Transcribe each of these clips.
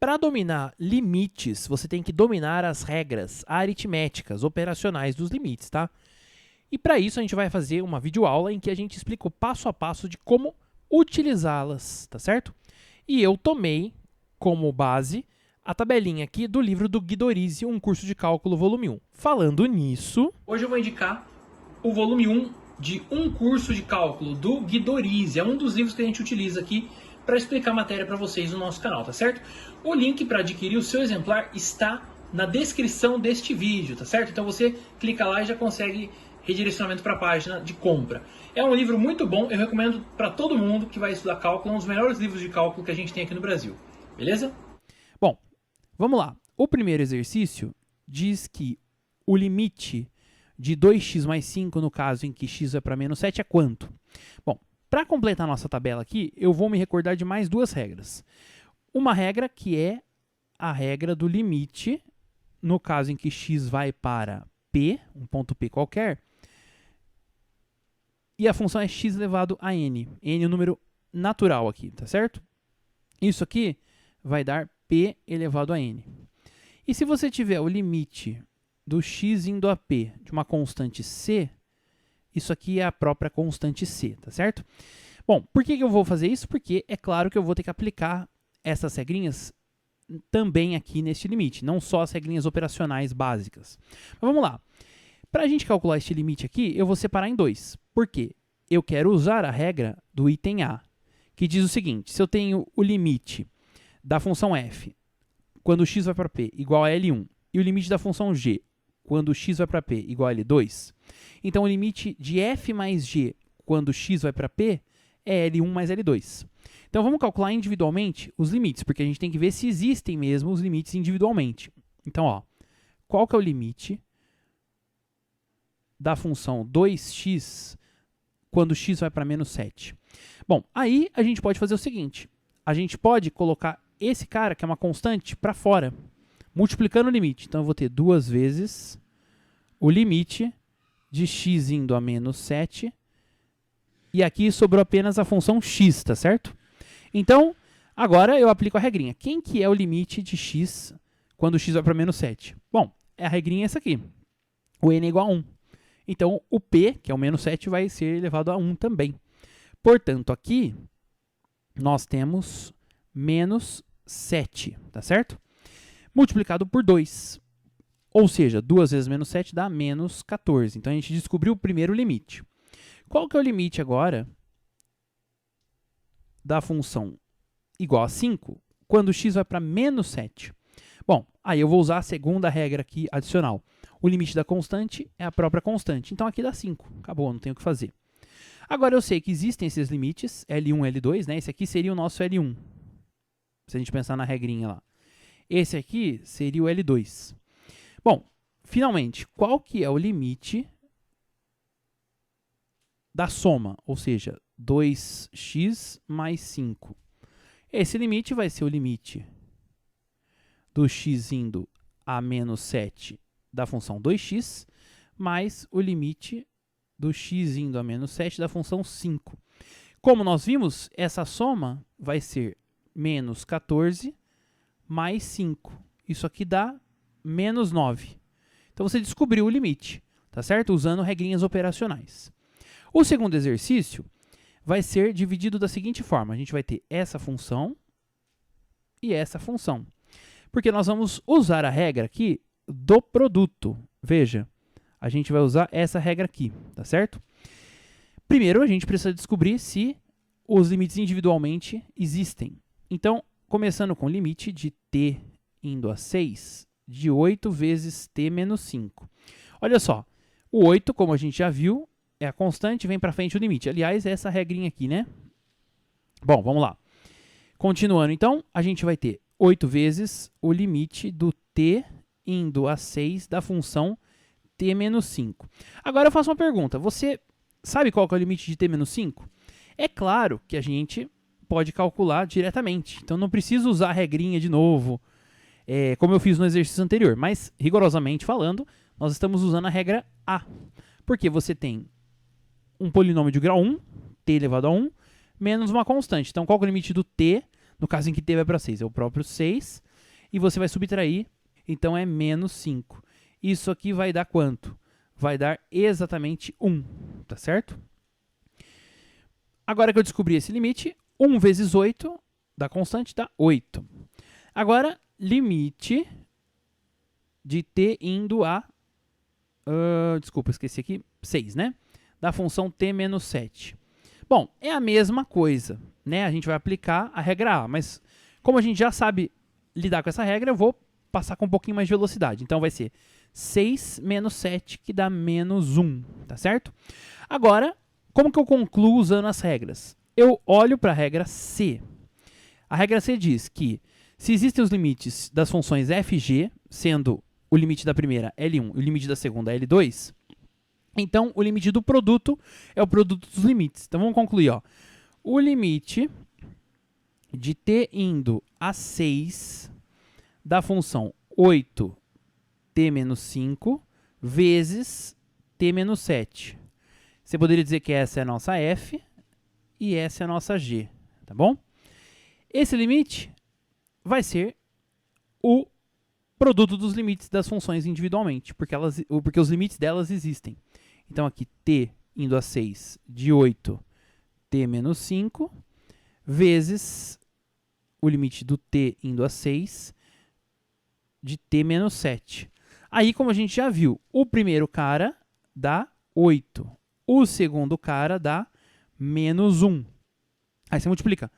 Para dominar limites, você tem que dominar as regras aritméticas, operacionais dos limites, tá? E para isso a gente vai fazer uma videoaula em que a gente explica o passo a passo de como utilizá-las, tá certo? E eu tomei como base a tabelinha aqui do livro do Guidorizi, Um Curso de Cálculo, volume 1. Falando nisso, hoje eu vou indicar o volume 1 de Um Curso de Cálculo, do Guidorizi. É um dos livros que a gente utiliza aqui para explicar a matéria para vocês no nosso canal, tá certo? O link para adquirir o seu exemplar está na descrição deste vídeo, tá certo? Então você clica lá e já consegue redirecionamento para a página de compra. É um livro muito bom, eu recomendo para todo mundo que vai estudar cálculo, é um dos melhores livros de cálculo que a gente tem aqui no Brasil, beleza? Bom, vamos lá. O primeiro exercício diz que o limite de 2x mais 5, no caso em que x é para menos 7, é quanto? Bom, para completar nossa tabela aqui, eu vou me recordar de mais duas regras. Uma regra que é a regra do limite, no caso em que x vai para p, um ponto p qualquer, e a função é x elevado a n. N é o número natural aqui, tá certo? Isso aqui vai dar p elevado a n. E se você tiver o limite do x indo a p de uma constante c, isso aqui é a própria constante c, tá certo? Bom, por que eu vou fazer isso? Porque é claro que eu vou ter que aplicar essas regrinhas também aqui neste limite, não só as regrinhas operacionais básicas. Mas vamos lá. Para a gente calcular este limite aqui, eu vou separar em dois. Por quê? Eu quero usar a regra do item A, que diz o seguinte: se eu tenho o limite da função f, quando x vai para p, igual a L1, e o limite da função g, quando x vai para p, igual a L2, então o limite de f mais g, quando x vai para p, é L1 mais L2. Então vamos calcular individualmente os limites, porque a gente tem que ver se existem mesmo os limites individualmente. Então, ó, qual que é o limite da função 2x quando x vai para menos 7? Bom, aí a gente pode fazer o seguinte: a gente pode colocar esse cara, que é uma constante, para fora, multiplicando o limite. Então eu vou ter 2 vezes o limite de x indo a menos 7, e aqui sobrou apenas a função x, tá certo? Então, agora eu aplico a regrinha. Quem que é o limite de x quando x vai para menos 7? Bom, a regrinha é essa aqui. O n é igual a 1. Então, o p, que é o menos 7, vai ser elevado a 1 também. Portanto, aqui nós temos menos 7, tá certo? Multiplicado por 2. Ou seja, 2 vezes menos 7 dá menos 14. Então, a gente descobriu o primeiro limite. Qual que é o limite agora da função igual a 5 quando x vai para menos 7? Bom, aí eu vou usar a segunda regra aqui adicional. O limite da constante é a própria constante. Então, aqui dá 5. Acabou, não tenho o que fazer. Agora, eu sei que existem esses limites, L1 e L2, né? Esse aqui seria o nosso L1, se a gente pensar na regrinha lá. Esse aqui seria o L2. Bom, finalmente, qual que é o limite da soma? Ou seja, 2x mais 5. Esse limite vai ser o limite do x indo a menos 7 da função 2x, mais o limite do x indo a menos 7 da função 5. Como nós vimos, essa soma vai ser menos 14 mais 5. Isso aqui dá menos 9. Então, você descobriu o limite, tá certo? Usando regrinhas operacionais. O segundo exercício vai ser dividido da seguinte forma. A gente vai ter essa função e essa função. Porque nós vamos usar a regra aqui do produto. Veja, a gente vai usar essa regra aqui, tá certo? Primeiro, a gente precisa descobrir se os limites individualmente existem. Então, começando com o limite de t indo a 6, de 8 vezes t menos 5. Olha só, o 8, como a gente já viu, é a constante, vem para frente o limite. Aliás, é essa regrinha aqui, né? Bom, vamos lá. Continuando, então, a gente vai ter 8 vezes o limite do t indo a 6 da função t menos 5. Agora eu faço uma pergunta. Você sabe qual que é o limite de t menos 5? É claro que a gente pode calcular diretamente. Então, não preciso usar a regrinha de novo, como eu fiz no exercício anterior. Mas, rigorosamente falando, nós estamos usando a regra A. Porque você tem um polinômio de grau 1, t elevado a 1, menos uma constante. Então, qual que é o limite do t, no caso em que t vai para 6? É o próprio 6, e você vai subtrair, então é menos 5. Isso aqui vai dar quanto? Vai dar exatamente 1, tá certo? Agora que eu descobri esse limite, 1 vezes 8 da constante dá 8. Agora, limite de t indo a... desculpa, esqueci aqui. 6, né? Da função t menos 7. Bom, é a mesma coisa, né? A gente vai aplicar a regra A, mas como a gente já sabe lidar com essa regra, eu vou passar com um pouquinho mais de velocidade. Então, vai ser 6 menos 7, que dá menos 1, tá certo? Agora, como que eu concluo usando as regras? Eu olho para a regra C. A regra C diz que se existem os limites das funções f e g, sendo o limite da primeira L1 e o limite da segunda L2, então o limite do produto é o produto dos limites. Então vamos concluir, ó. O limite de t indo a 6 da função 8t menos 5 vezes t menos 7. Você poderia dizer que essa é a nossa f e essa é a nossa g, tá bom? Esse limite vai ser o produto dos limites das funções individualmente, porque os limites delas existem. Então, aqui, t indo a 6 de 8, t menos 5, vezes o limite do t indo a 6 de t menos 7. Aí, como a gente já viu, o primeiro cara dá 8. O segundo cara dá menos 1. Aí você multiplica.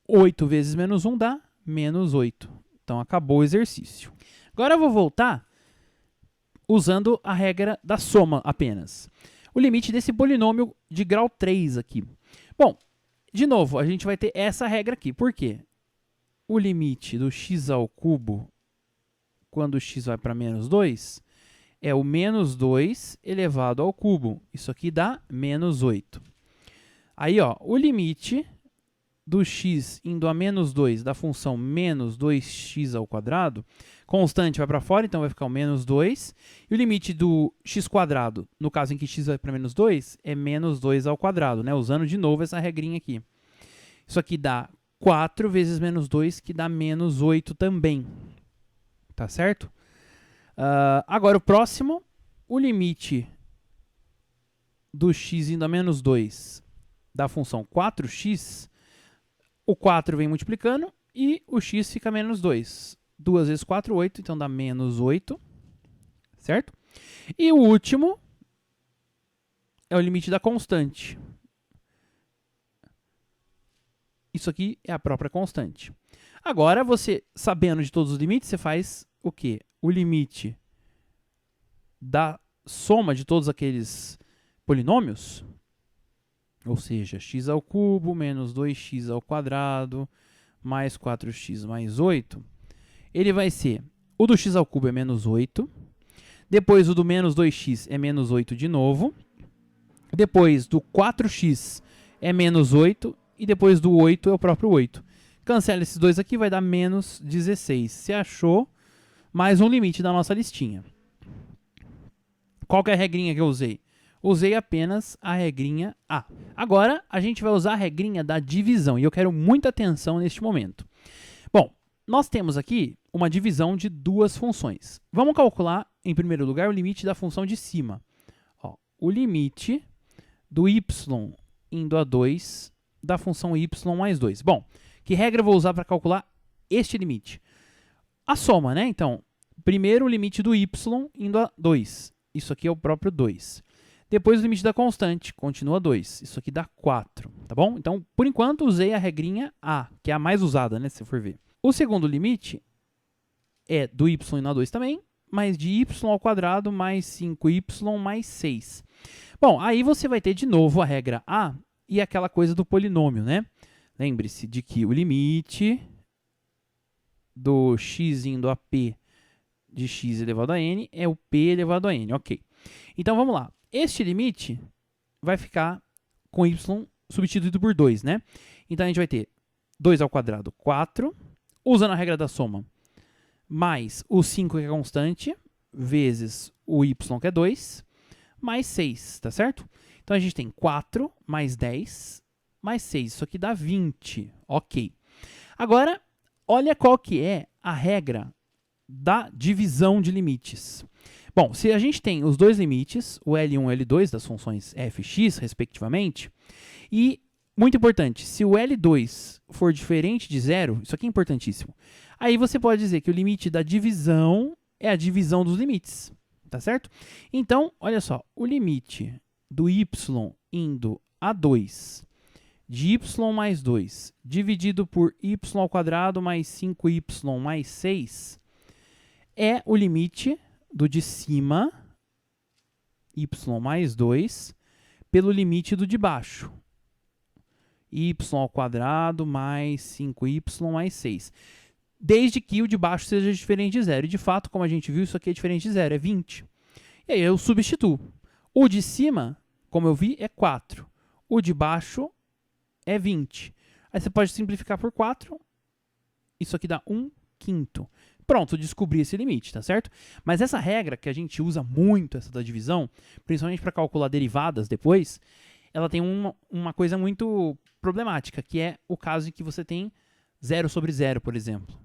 8 vezes menos 1 dá menos 8. Então, acabou o exercício. Agora eu vou voltar usando a regra da soma apenas. O limite desse polinômio de grau 3 aqui. Bom, de novo, a gente vai ter essa regra aqui. Por quê? O limite do x ao cubo, quando o x vai para menos 2, é o menos 2 elevado ao cubo. Isso aqui dá menos 8. Aí, ó, o limite do x indo a menos 2 da função menos 2x ao quadrado, constante vai para fora, então vai ficar o menos 2. E o limite do x quadrado, no caso em que x vai para menos 2, é menos 2 ao quadrado, né? Usando de novo essa regrinha aqui. Isso aqui dá 4 vezes menos 2, que dá menos 8 também. Tá certo? Agora o próximo, o limite do x indo a menos 2 da função 4x, o 4 vem multiplicando e o x fica menos 2. 2 vezes 4, 8, então dá menos 8, certo? E o último é o limite da constante. Isso aqui é a própria constante. Agora, você, sabendo de todos os limites, você faz o quê? O limite da soma de todos aqueles polinômios, ou seja, x ao cubo menos 2x ao quadrado mais 4x mais 8, ele vai ser, o do x ao cubo é menos 8, depois o do menos 2x é menos 8 de novo, depois do 4x é menos 8, e depois do 8 é o próprio 8. Cancela esses dois aqui, vai dar menos 16. Você achou mais um limite da nossa listinha. Qual que é a regrinha que eu usei? Usei apenas a regrinha A. Agora, a gente vai usar a regrinha da divisão, e eu quero muita atenção neste momento. Bom, nós temos aqui uma divisão de duas funções. Vamos calcular, em primeiro lugar, o limite da função de cima. Ó, o limite do y indo a 2 da função y mais 2. Bom, que regra eu vou usar para calcular este limite? A soma, né? Então, primeiro o limite do y indo a 2. Isso aqui é o próprio 2. Depois o limite da constante, continua 2. Isso aqui dá 4, tá bom? Então, por enquanto, usei a regrinha A, que é a mais usada, né, se você for ver. O segundo limite é do y indo a 2 também, mas de y ao quadrado mais 5y mais 6. Bom, aí você vai ter de novo a regra A e aquela coisa do polinômio, né? Lembre-se de que o limite do x indo a p de x elevado a n é o p elevado a n, ok. Então, vamos lá. Este limite vai ficar com y substituído por 2, né? Então, a gente vai ter 2 ao quadrado, 4, usando a regra da soma, mais o 5, que é constante, vezes o y, que é 2, mais 6, tá certo? Então, a gente tem 4 mais 10 mais 6. Isso aqui dá 20, ok. Agora, olha qual que é a regra da divisão de limites. Bom, se a gente tem os dois limites, o L1 e L2 das funções f e x, respectivamente, e, muito importante, se o L2 for diferente de zero, isso aqui é importantíssimo, aí você pode dizer que o limite da divisão é a divisão dos limites, tá certo? Então, olha só, o limite do y indo a 2 de y mais 2 dividido por y ao quadrado mais 5y mais 6 é o limite do de cima, y mais 2, pelo limite do de baixo, y ao quadrado mais 5y mais 6. Desde que o de baixo seja diferente de zero. E, de fato, como a gente viu, isso aqui é diferente de zero, é 20. E aí eu substituo. O de cima, como eu vi, é 4. O de baixo é 20. Aí você pode simplificar por 4. Isso aqui dá 1/5. Pronto, descobri esse limite, tá certo? Mas essa regra, que a gente usa muito, essa da divisão, principalmente para calcular derivadas depois, ela tem uma coisa muito problemática, que é o caso em que você tem 0 sobre 0, por exemplo.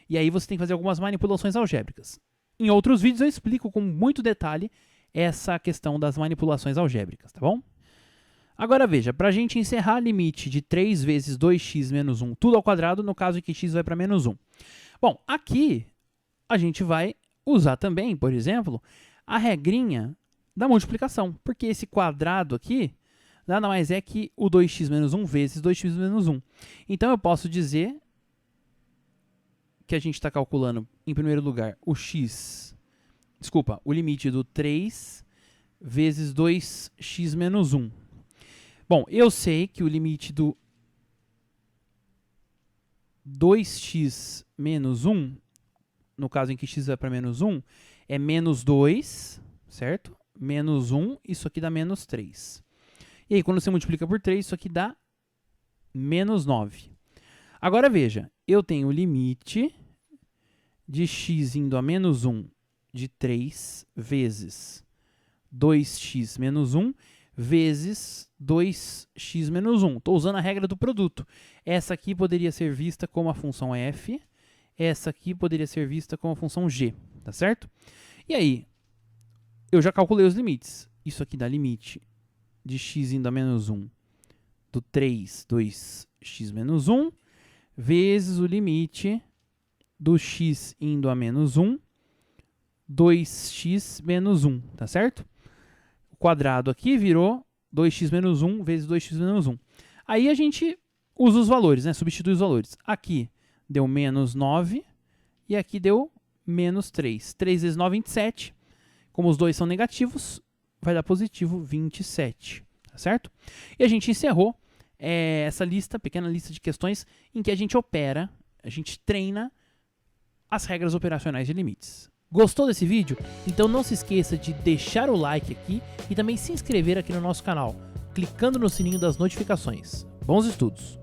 E aí você tem que fazer algumas manipulações algébricas. Em outros vídeos eu explico com muito detalhe essa questão das manipulações algébricas, tá bom? Agora veja, para a gente encerrar limite de 3 vezes 2x menos 1, tudo ao quadrado, no caso em que x vai para menos 1. Bom, aqui a gente vai usar também, por exemplo, a regrinha da multiplicação, porque esse quadrado aqui nada mais é que o 2x menos 1 vezes 2x menos 1. Então, eu posso dizer que a gente está calculando, em primeiro lugar, o limite do 3 vezes 2x menos 1. Bom, eu sei que o limite do 2x menos 1, no caso em que x vai para menos 1, é menos 2, certo? Menos 1, isso aqui dá menos 3. E aí, quando você multiplica por 3, isso aqui dá menos 9. Agora, veja, eu tenho o limite de x indo a menos 1 de 3 vezes 2x menos 1 vezes 2x menos 1. Estou usando a regra do produto. Essa aqui poderia ser vista como a função f, essa aqui poderia ser vista como a função g, tá certo? E aí, eu já calculei os limites. Isso aqui dá limite de x indo a menos 1 do 3, 2x menos 1, vezes o limite do x indo a menos 1, 2x menos 1, tá certo? O quadrado aqui virou 2x menos 1 vezes 2x menos 1. Aí a gente usa os valores, né? Substitui os valores. Aqui deu menos 9 e aqui deu menos 3. 3 vezes 9, 27. Como os dois são negativos, vai dar positivo 27, tá certo? E a gente encerrou essa lista, pequena lista de questões, em que a gente opera, a gente treina as regras operacionais de limites. Gostou desse vídeo? Então não se esqueça de deixar o like aqui e também se inscrever aqui no nosso canal, clicando no sininho das notificações. Bons estudos!